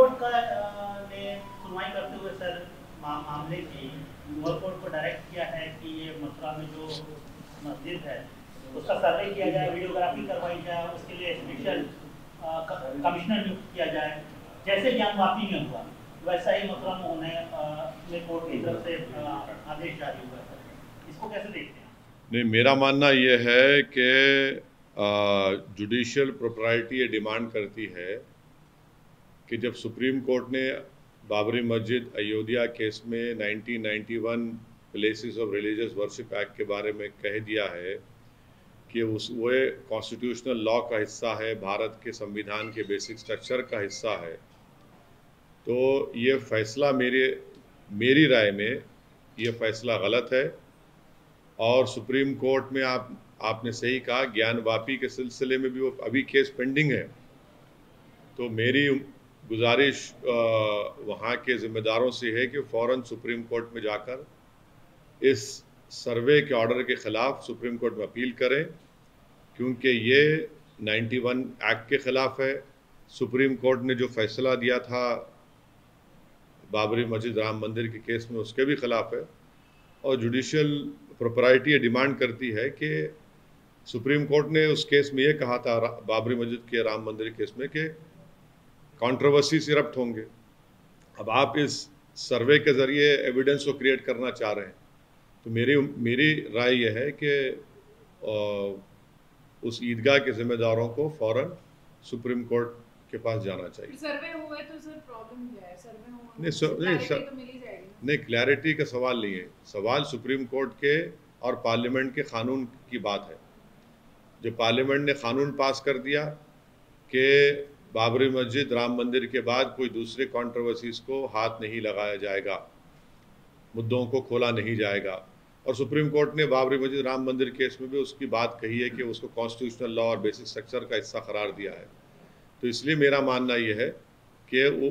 Court का ने सुनवाई करते हुए सर मामले की लोअर कोर्ट को डायरेक्ट किया है कि ये मथुरा में जो मस्जिद है उसका सर्वे किया जाए, वीडियोग्राफी करवाई जाए, उसके लिए स्पेशल कमिश्नर नियुक्त किया जाए, जैसे ज्ञान वापी में हुआ वैसा ही मथुरा में होने में कोर्ट की तरफ से आदेश जारी हुआ है। इसको कैसे देखते हैं? नहीं, मेरा मानना यह है कि जुडिशियल प्रोप्राइटी ये डिमांड करती है कि जब सुप्रीम कोर्ट ने बाबरी मस्जिद अयोध्या केस में 1991 places of religious worship act के बारे में कह दिया है कि वो कॉन्स्टिट्यूशनल लॉ का हिस्सा है, भारत के संविधान के बेसिक स्ट्रक्चर का हिस्सा है, तो ये फैसला मेरी राय में ये फैसला गलत है। और सुप्रीम कोर्ट में आपने सही कहा, ज्ञान वापी के सिलसिले में भी वो अभी केस पेंडिंग है। तो मेरी गुजारिश वहाँ के ज़िम्मेदारों से है कि फ़ौरन सुप्रीम कोर्ट में जाकर इस सर्वे के ऑर्डर के ख़िलाफ़ सुप्रीम कोर्ट में अपील करें, क्योंकि ये 91 एक्ट के ख़िलाफ़ है। सुप्रीम कोर्ट ने जो फैसला दिया था बाबरी मस्जिद राम मंदिर के केस में उसके भी ख़िलाफ़ है। और जुडिशियल प्रोप्राइटी डिमांड करती है कि सुप्रीम कोर्ट ने उस केस में ये कहा था बाबरी मस्जिद के राम मंदिर केस में कि कंट्रोवर्सी इरप्ट होंगे। अब आप इस सर्वे के ज़रिए एविडेंस को क्रिएट करना चाह रहे हैं, तो मेरी राय यह है कि उस ईदगाह के ज़िम्मेदारों को फ़ौरन सुप्रीम कोर्ट के पास जाना चाहिए। सर्वे हुआ है तो सर प्रॉब्लम क्या है? सर्वे हुआ तो मिल ही जाएगी। नहीं, क्लैरिटी का सवाल नहीं है, सवाल सुप्रीम कोर्ट के और पार्लियामेंट के कानून की बात है। जो पार्लियामेंट ने कानून पास कर दिया कि बाबरी मस्जिद राम मंदिर के बाद कोई दूसरे कंट्रोवर्सीज को हाथ नहीं लगाया जाएगा, मुद्दों को खोला नहीं जाएगा। और सुप्रीम कोर्ट ने बाबरी मस्जिद राम मंदिर केस में भी उसकी बात कही है कि उसको कॉन्स्टिट्यूशनल लॉ और बेसिक स्ट्रक्चर का हिस्सा करार दिया है। तो इसलिए मेरा मानना यह है कि वो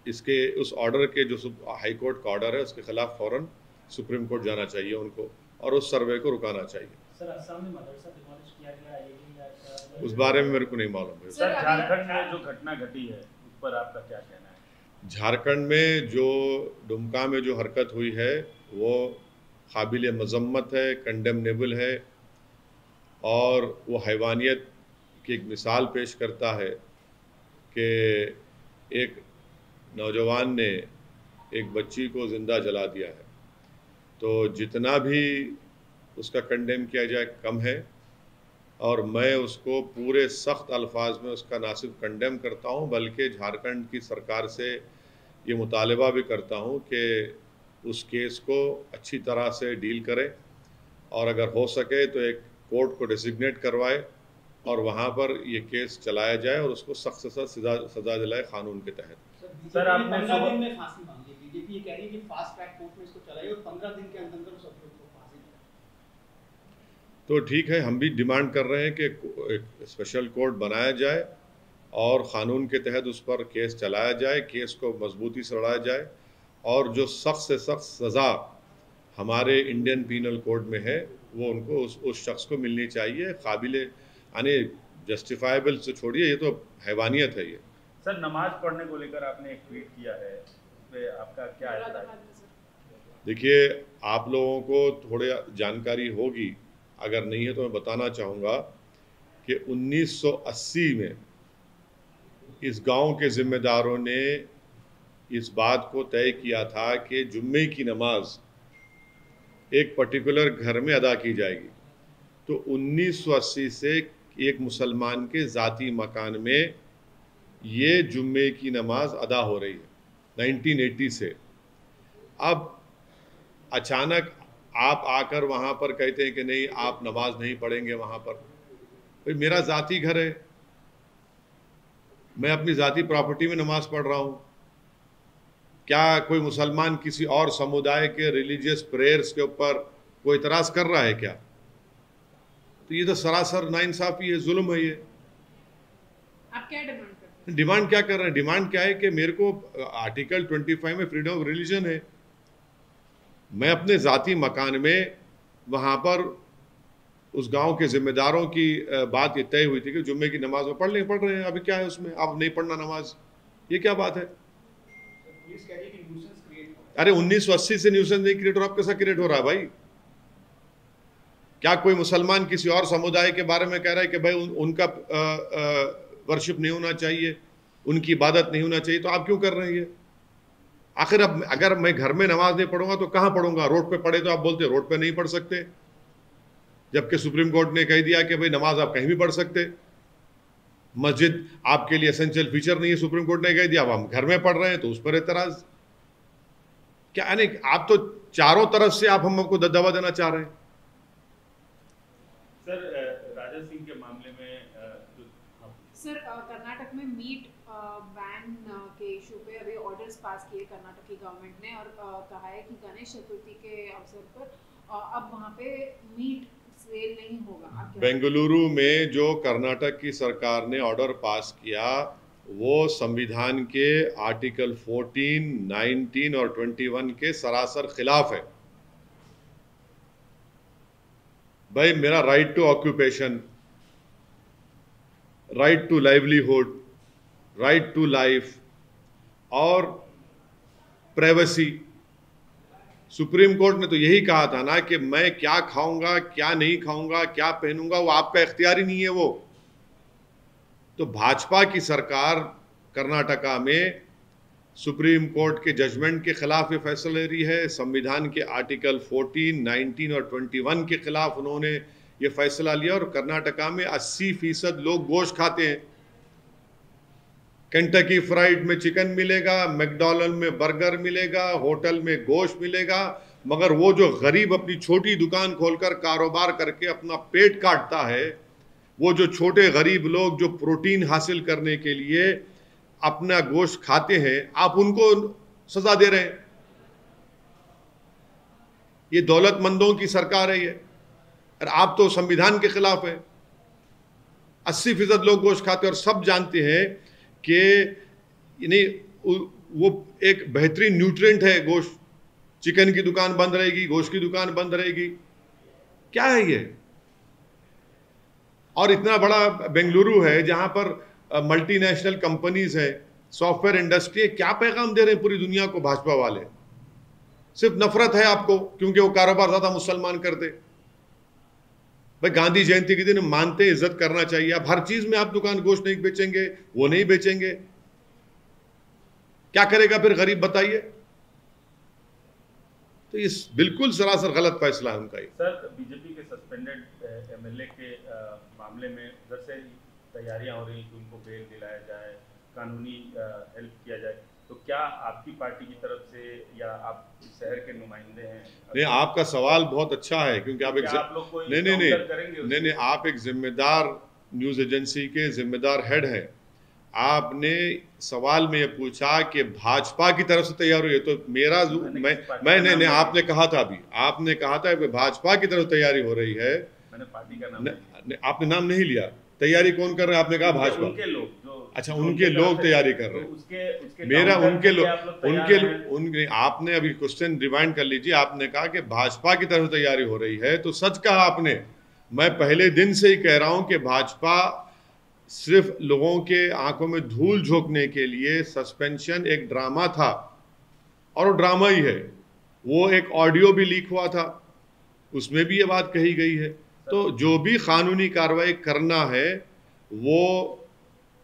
इसके उस ऑर्डर के जो हाई कोर्ट का ऑर्डर है उसके खिलाफ फ़ौरन सुप्रीम कोर्ट जाना चाहिए उनको और उस सर्वे को रुकाना चाहिए। सर, असम में मदरसा डिमोलिश किया गया है, उस बारे में मेरे को नहीं मालूम है। सर, झारखंड में जो घटना घटी है उस पर आपका क्या कहना है? झारखंड में जो दुमका में जो हरकत हुई है वो काबिल मजम्मत है, कंडेमनेबल है, और वो हैवानियत की एक मिसाल पेश करता है कि एक नौजवान ने एक बच्ची को ज़िंदा जला दिया है। तो जितना भी उसका कंडेम किया जाए कम है, और मैं उसको पूरे सख्त अल्फाज में उसका ना सिर्फ कंडेम करता हूँ बल्कि झारखंड की सरकार से ये मुतालबा भी करता हूँ कि उस केस को अच्छी तरह से डील करें, और अगर हो सके तो एक कोर्ट को डेसिग्नेट करवाए और वहाँ पर ये केस चलाया जाए और उसको सख्त से सख्त सजा दिलाए कानून के तहत। सर, आपने 15 दिन में फांसी मांगी है, बीजेपी ये कह रही है कि फास्ट ट्रैक कोर्ट में इसको चलाइए और 15 दिन के अंदर सब लोगों को फांसी दिलाए। तो ठीक है, हम भी डिमांड कर रहे हैं कि एक स्पेशल कोर्ट बनाया जाए और क़ानून के तहत उस पर केस चलाया जाए, केस को मजबूती से लड़ाया जाए, और जो सख्त से सख्त सज़ा हमारे इंडियन पीनल कोड में है वो उनको उस शख्स को मिलनी चाहिए। काबिल यानी जस्टिफाइबल से छोड़िए, ये तो हैवानियत है। ये सर, नमाज पढ़ने को लेकर आपने एक ट्वीट किया है, उस पर आपका क्या है? देखिए, आप लोगों को थोड़ी जानकारी होगी, अगर नहीं है तो मैं बताना चाहूँगा कि 1980 में इस गांव के ज़िम्मेदारों ने इस बात को तय किया था कि जुम्मे की नमाज एक पर्टिकुलर घर में अदा की जाएगी। तो 1980 से एक मुसलमान के ज़ाती मकान में ये जुम्मे की नमाज अदा हो रही है 1980 से। अब अचानक आप आकर वहाँ पर कहते हैं कि नहीं, आप नमाज नहीं पढ़ेंगे वहाँ पर। भाई, मेरा ज़ाती घर है, मैं अपनी ज़ाती प्रॉपर्टी में नमाज पढ़ रहा हूँ। क्या कोई मुसलमान किसी और समुदाय के रिलीजियस प्रेयर्स के ऊपर कोई इतराज़ कर रहा है क्या? तो ये तो सरासर नाइंसाफ़ी है, जुल्म है। ये आप क्या डिमांड करते हैं? डिमांड क्या कर रहे हैं? डिमांड क्या है कि मेरे को आर्टिकल 25 में फ्रीडम ऑफ रिलीजन है। मैं अपने ज़ाती मकान में वहाँ पर उस गांव के ज़िम्मेदारों की बात ये तय हुई थी कि जुम्मे की नमाज में पढ़ रहे हैं। अभी क्या है उसमें? आप नहीं पढ़ना नमाज, ये क्या बात है? पुलिस कह रही है कि न्यूसेंस क्रिएट हो रहा है। अरे 1980 से न्यूसेंस नहीं क्रिएट हो रहा, अब कैसा क्रिएट हो रहा है भाई? क्या कोई मुसलमान किसी और समुदाय के बारे में कह रहा है कि भाई उनका वर्शिप नहीं होना चाहिए, उनकी इबादत नहीं होना चाहिए? तो आप क्यों कर रहे हैं ये? आखिर अब अगर मैं घर में नमाज नहीं पढ़ूंगा तो कहां पढ़ूंगा? रोड पे पढ़े तो आप बोलते रोड पे नहीं पढ़ सकते, जबकि सुप्रीम कोर्ट ने कह दिया कि भाई नमाज आप कहीं भी पढ़ सकते। मस्जिद आपके लिए एसेंशियल फीचर नहीं है, सुप्रीम कोर्ट ने कह दिया। अब हम घर में पढ़ रहे हैं तो उस पर एतराज क्या? यानी आप तो चारों तरफ से आप हमको दबा देना चाह रहे हैं। सर राजा सिंह के मामले में सर कर्नाटक में मीट बैन के इशू पे अभी ऑर्डर्स पास किए कर्नाटक की गवर्नमेंट ने, और कहा है कि गणेश चतुर्थी के अवसर पर अब वहाँ पे मीट सेल नहीं होगा। बेंगलुरु में जो कर्नाटक की सरकार ने ऑर्डर पास किया वो संविधान के आर्टिकल 14, 19 और 21 के सरासर खिलाफ है। भाई मेरा right to occupation, right to livelihood, right to life और प्राइवेसी, सुप्रीम कोर्ट ने तो यही कहा था ना कि मैं क्या खाऊंगा, क्या नहीं खाऊंगा, क्या पहनूंगा, वो आपका इख्तियार ही नहीं है वो। तो भाजपा की सरकार कर्नाटका में सुप्रीम कोर्ट के जजमेंट के खिलाफ ये फैसला ले रही है। संविधान के आर्टिकल 14, 19 और 21 के खिलाफ उन्होंने ये फैसला लिया। और कर्नाटका में 80% लोग गोश्त खाते हैं। केंटकी फ्राइड में चिकन मिलेगा, मैकडॉनल्ड में बर्गर मिलेगा, होटल में गोश्त मिलेगा, मगर वो जो गरीब अपनी छोटी दुकान खोलकर कारोबार करके अपना पेट काटता है, वो जो छोटे गरीब लोग जो प्रोटीन हासिल करने के लिए अपना गोश्त खाते हैं, आप उनको सजा दे रहे हैं। ये दौलतमंदों की सरकार है ये, और आप तो संविधान के खिलाफ है। 80% लोग गोश्त खाते हैं और सब जानते हैं कि यानी वो एक बेहतरीन न्यूट्रिएंट है गोश्त। चिकन की दुकान बंद रहेगी, गोश्त की दुकान बंद रहेगी, क्या है ये? और इतना बड़ा बेंगलुरु है जहां पर मल्टीनेशनल कंपनीज है, सॉफ्टवेयर इंडस्ट्री है, क्या पैगाम दे रहे हैं पूरी दुनिया को भाजपा वाले? सिर्फ नफरत है आपको क्योंकि वो कारोबार ज्यादा मुसलमान करते। भाई गांधी जयंती के दिन मानते इज्जत करना चाहिए। आप हर चीज में आप दुकान गोश्त नहीं बेचेंगे, वो नहीं बेचेंगे, क्या करेगा फिर गरीब बताइए? तो ये बिल्कुल सरासर गलत फैसला है उनका। सर बीजेपी के सस्पेंडेड एमएलए के मामले में उधर से तैयारियां हो रही कि उनको बेल दिलाया जाए, कानूनी हेल्प किया जाए, तो क्या आपकी पार्टी की तरफ से या आप शहर के नुमाइंदे हैं? नहीं, आपका सवाल बहुत अच्छा है क्योंकि आप एक नहीं, आप एक जिम्मेदार न्यूज एजेंसी के जिम्मेदार हेड हैं। आपने सवाल में ये पूछा कि भाजपा की तरफ से तैयार हुई है, तो मेरा मैं नहीं, आपने कहा था अभी, आपने कहा था कि भाजपा की तरफ तैयारी हो रही है। मैंने पार्टी का नाम आपने नाम नहीं लिया। तैयारी कौन कर रहे हैं? आपने कहा भाजपा। उनके लोग अच्छा, उनके लोग तैयारी कर रहे हैं। मेरा उनके लोग आपने अभी क्वेश्चन रिवाइंड कर लीजिए। आपने कहा कि भाजपा की तरफ तैयारी हो रही है, तो सच कहा आपने। मैं पहले दिन से ही कह रहा हूं कि भाजपा सिर्फ लोगों के आंखों में धूल झोंकने के लिए सस्पेंशन एक ड्रामा था, और वो ड्रामा ही है। वो एक ऑडियो भी लीक हुआ था, उसमें भी ये बात कही गई है। तो जो भी कानूनी कार्रवाई करना है वो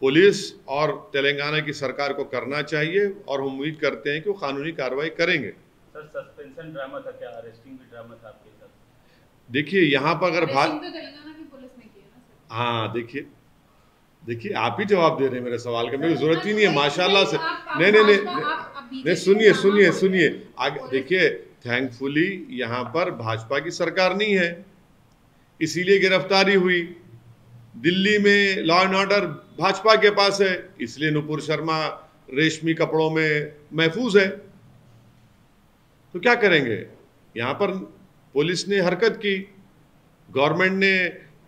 पुलिस और तेलंगाना की सरकार को करना चाहिए, और हम उम्मीद करते हैं कि वो कानूनी कार्रवाई करेंगे। सर सस्पेंशन ड्रामा था क्या? अरेस्टिंग भी ड्रामा था आपके साथ? देखिए यहाँ पर अगर तेलंगाना की पुलिस ने किया ना सर। हाँ, देखिए आप ही जवाब दे रहे हैं मेरे सवाल का, मेरी जरूरत ही नहीं है माशाल्लाह से। नहीं, सुनिए आगे देखिए। थैंकफुली यहाँ पर भाजपा की सरकार नहीं है, इसीलिए गिरफ्तारी हुई। दिल्ली में लॉ एंड ऑर्डर भाजपा के पास है, इसलिए नुपुर शर्मा रेशमी कपड़ों में महफूज है। तो क्या करेंगे? यहाँ पर पुलिस ने हरकत की, गवर्नमेंट ने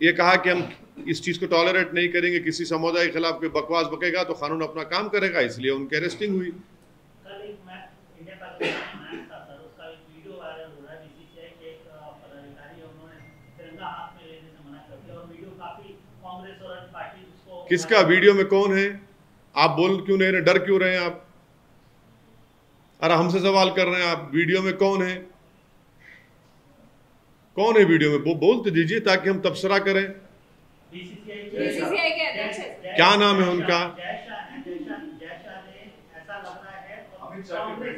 ये कहा कि हम इस चीज को टॉलरेट नहीं करेंगे, किसी समुदाय के खिलाफ कोई बकवास बकेगा तो कानून अपना काम करेगा, इसलिए उनकी अरेस्टिंग हुई। किसका वीडियो में कौन है? आप बोल क्यों नहीं रहे, डर क्यों रहे हैं आप? अरे हमसे सवाल कर रहे हैं आप, वीडियो में कौन है? कौन है वीडियो में? वो बोल तो दीजिए ताकि हम तबसरा करें। बीसीसीआई के अध्यक्ष हैं। क्या नाम है उनका? जय शाह ने ऐसा लग रहा है, और कांग्रेस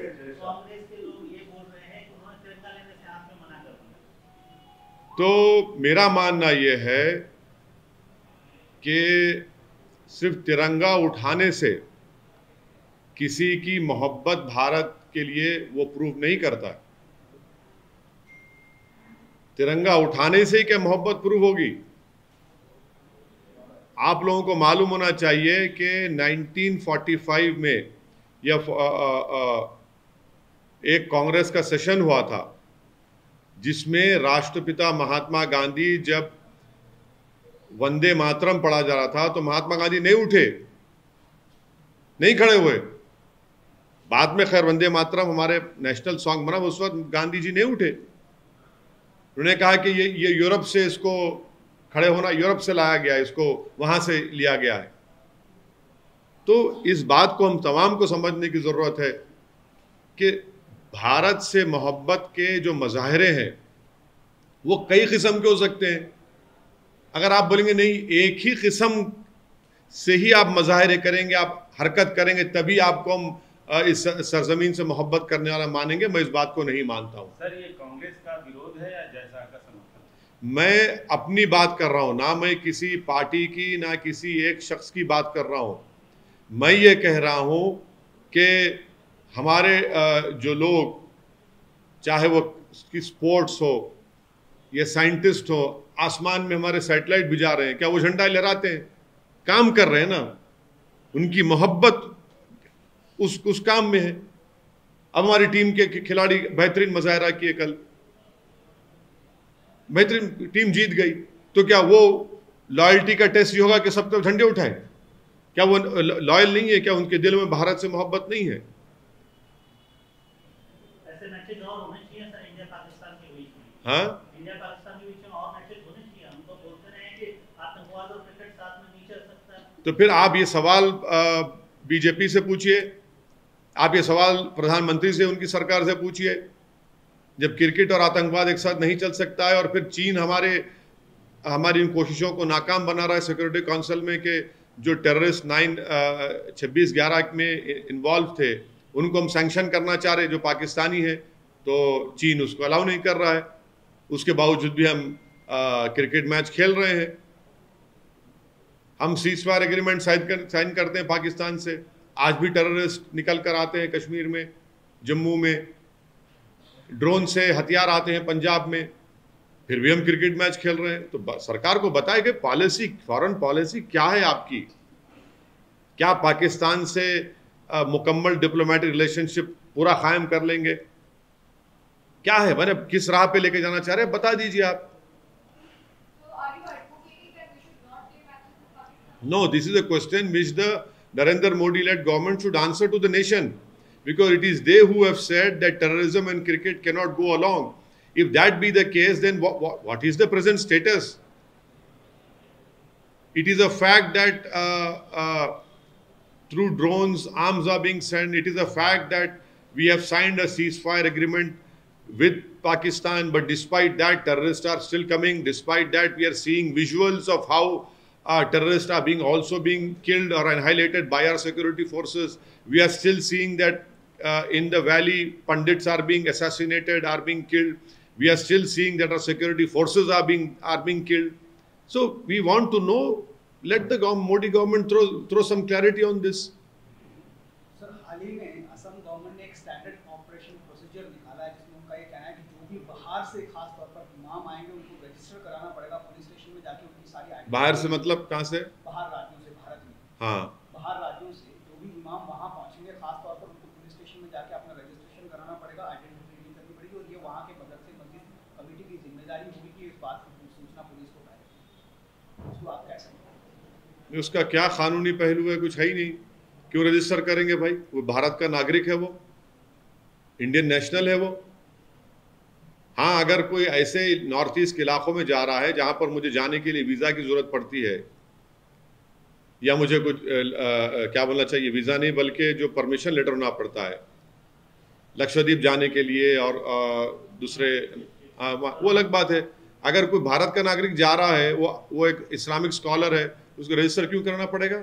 के लोग ये बोल रहे हैं कि उन्होंने तिरंगा लेने से आपने मना कर दिया। तो मेरा मानना यह है कि सिर्फ तिरंगा उठाने से किसी की मोहब्बत भारत के लिए वो प्रूव नहीं करता। तिरंगा उठाने से ही क्या मोहब्बत प्रूव होगी? आप लोगों को मालूम होना चाहिए कि 1945 में या एक कांग्रेस का सेशन हुआ था जिसमें राष्ट्रपिता महात्मा गांधी जब वंदे मातरम पढ़ा जा रहा था तो महात्मा गांधी नहीं उठे, नहीं खड़े हुए। बाद में खैर वंदे मातरम हमारे नेशनल सॉन्ग बना, उस वक्त गांधी जी नहीं उठे। उन्होंने कहा कि ये यूरोप से इसको खड़े होना, यूरोप से लाया गया, इसको वहां से लिया गया है। तो इस बात को हम तमाम को समझने की जरूरत है कि भारत से मोहब्बत के जो मज़ाहिरे हैं वो कई किस्म के हो सकते हैं। अगर आप बोलेंगे नहीं एक ही किस्म से ही आप मज़ाहिरे करेंगे, आप हरकत करेंगे, तभी आपको हम इस सरजमीन से मोहब्बत करने वाला मानेंगे, मैं इस बात को नहीं मानता हूँ। सर ये कांग्रेस का विरोध है या जय शाह का समर्थन? मैं अपनी बात कर रहा हूँ, ना मैं किसी पार्टी की ना किसी एक शख्स की बात कर रहा हूँ। मैं ये कह रहा हूँ कि हमारे जो लोग, चाहे वो स्पोर्ट्स हो या साइंटिस्ट हो, आसमान में हमारे सैटेलाइट भिजा रहे हैं, क्या वो झंडा लहराते हैं? काम कर रहे हैं ना, उनकी मोहब्बत उस काम में है। अब हमारी टीम के खिलाड़ी बेहतरीन मुजाहरा किए, कल बेहतरीन टीम जीत गई, तो क्या वो लॉयल्टी का टेस्ट ये होगा कि सब तरफ झंडे उठाएं? क्या वो लॉयल नहीं है? क्या उनके दिल में भारत से मोहब्बत नहीं है? ऐसे मैचेस और होने चाहिए सर इंडिया पाकिस्तान के बीच में। हाँ, इंडिया पाकिस्तान के बीच में और मैचेस होने चाहिए। हम तो बोलते रहे हैं कि आतंकवाद और क्रिकेट साथ में नहीं चल सकता। तो फिर आप ये सवाल बीजेपी से पूछिए, आप ये सवाल प्रधानमंत्री से, उनकी सरकार से पूछिए। जब क्रिकेट और आतंकवाद एक साथ नहीं चल सकता है और फिर चीन हमारी इन कोशिशों को नाकाम बना रहा है सिक्योरिटी काउंसिल में कि जो टेररिस्ट 26/11 में इन्वॉल्व थे उनको हम सैंक्शन करना चाह रहे, जो पाकिस्तानी है, तो चीन उसको अलाउ नहीं कर रहा है। उसके बावजूद भी हम क्रिकेट मैच खेल रहे हैं। हम सीज़फायर एग्रीमेंट साइन करते हैं पाकिस्तान से, आज भी टेररिस्ट निकल कर आते हैं कश्मीर में, जम्मू में, ड्रोन से हथियार आते हैं पंजाब में, फिर भी हम क्रिकेट मैच खेल रहे हैं। तो सरकार को बताए कि पॉलिसी, फॉरेन पॉलिसी क्या है आपकी? क्या पाकिस्तान से मुकम्मल डिप्लोमेटिक रिलेशनशिप पूरा कायम कर लेंगे? क्या है, मैंने किस राह पे लेके जाना चाह रहे हैं, बता दीजिए आप। No, this is a question which the Narendra Modi-led government should answer to the nation, because it is they who have said that terrorism and cricket cannot go along. If that be the case, then what is the present status? It is a fact that through drones, arms are being sent. It is a fact that we have signed a ceasefire agreement with Pakistan, but despite that, terrorists are still coming. Despite that, we are seeing visuals of how terrorists are also being killed or annihilated by our security forces. We are still seeing that in the valley, Pandits are being assassinated, are being killed. We are still seeing that our security forces are being killed. So we want to know. Let the Modi government throw some clarity on this. Sir हाल ही में Assam government ने एक standard operation procedure निकाला है जिसमें उनका ये कहना है कि जो भी बाहर से खास तौर पर इमाम आएंगे उनको रजिस्टर कराना पड़ेगा पुलिस स्टेशन में जाके, उनकी सारी बाहर से मतलब कहाँ से? बाहर राज्यों से, भारत में। हाँ, बाहर राज्यों से जो भी इमाम वहाँ पहुँचेंगे खास तौर पर उनको पुलिस स्टेशन में जाके अपना रजिस्ट्रेशन कराना पड़ेगा, आइडेंटिटी करनी पड़ेगी, और ये वहाँ के मदद से मस्जिद कमेटी की जिम्मेदारी होगी कि इस बात की सूचना पुलिस को पाए। उसको आप कैसे? उसका क्या कानूनी पहलू है? कुछ है ही नहीं। क्यों रजिस्टर करेंगे भाई? वो भारत का नागरिक है, वो इंडियन नेशनल है वो। हाँ, अगर कोई ऐसे नॉर्थ ईस्ट के इलाकों में जा रहा है जहां पर मुझे जाने के लिए वीज़ा की ज़रूरत पड़ती है, या मुझे कुछ क्या बोलना चाहिए, वीज़ा नहीं बल्कि जो परमिशन लेटर होना पड़ता है लक्षद्वीप जाने के लिए और दूसरे वो अलग बात है। अगर कोई भारत का नागरिक जा रहा है, वो एक इस्लामिक स्कॉलर है, उसको रजिस्टर क्यों कराना पड़ेगा?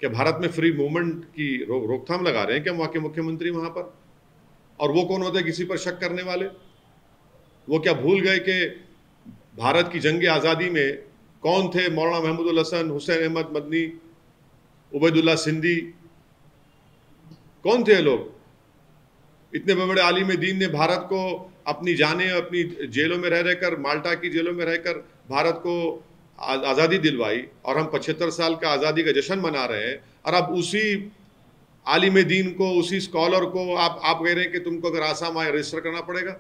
क्या भारत में फ्री मूवमेंट की रोकथाम लगा रहे हैं क्या वहाँ के मुख्यमंत्री वहाँ पर? और वो कौन होते हैं किसी पर शक करने वाले? वो क्या भूल गए कि भारत की जंग आज़ादी में कौन थे? मौलाना महमूदुल हसन, हुसैन अहमद मदनी, उबैदुल्ला सिंधी, कौन थे लोग? इतने बड़े आलिम दीन ने भारत को अपनी जानें, अपनी जेलों में रह रहकर, माल्टा की जेलों में रहकर भारत को आज़ादी दिलवाई, और हम 75 साल का आज़ादी का जश्न मना रहे हैं। और अब उसी आलिम दीन को, उसी स्कॉलर को आप कह रहे हैं कि तुमको अगर आसाम आए रजिस्टर करना पड़ेगा।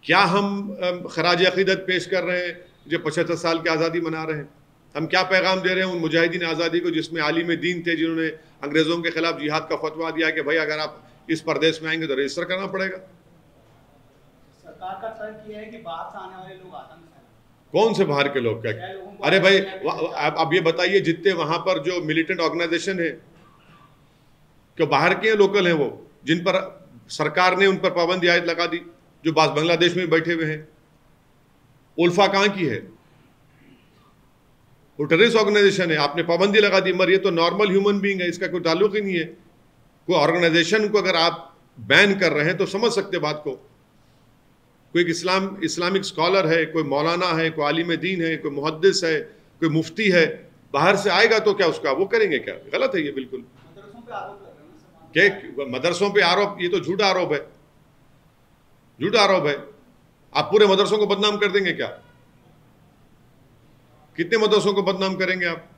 क्या हम खराज अक़ीदत पेश कर रहे हैं जो 75 साल की आज़ादी मना रहे हैं? हम क्या पैगाम दे रहे हैं उन मुजाहिदीन आज़ादी को जिसमें आलिम दीन थे, जिन्होंने अंग्रेज़ों के खिलाफ जिहाद का फतवा दिया कि भाई अगर आप इस प्रदेश में आएंगे तो रजिस्टर करना पड़ेगा। सरकार का तर्क ये है कि बाहर से आने वाले लोग आतंक हैं। कौन से बाहर के लोग? क्या? अरे भाई अब ये बताइए, जितने वहां पर जो मिलिटेंट ऑर्गेनाइजेशन है, क्यों बाहर के लोकल हैं वो, जिन पर सरकार ने उन पर पाबंदी आयत लगा दी, जो बांग्लादेश में बैठे हुए हैं? उल्फा कहाँ की है? वो टेररिस्ट ऑर्गेनाइजेशन है, आपने पाबंदी लगा दी, मगर ये तो नॉर्मल ह्यूमन बीइंग है, इसका कोई ताल्लुक ही नहीं है। कोई ऑर्गेनाइजेशन को अगर आप बैन कर रहे हैं तो समझ सकते बात को। कोई इस्लामिक स्कॉलर है, कोई मौलाना है, कोई आलिम दीन है, कोई मुहद्दिस है, कोई मुफ्ती है, बाहर से आएगा तो क्या उसका वो करेंगे क्या? गलत है ये बिल्कुल। मदरसों पे आरोप लग रहे हैं क्या मदरसों पे आरोप? ये तो झूठा आरोप है, झूठा आरोप है। आप पूरे मदरसों को बदनाम कर देंगे क्या? कितने मदरसों को बदनाम करेंगे आप?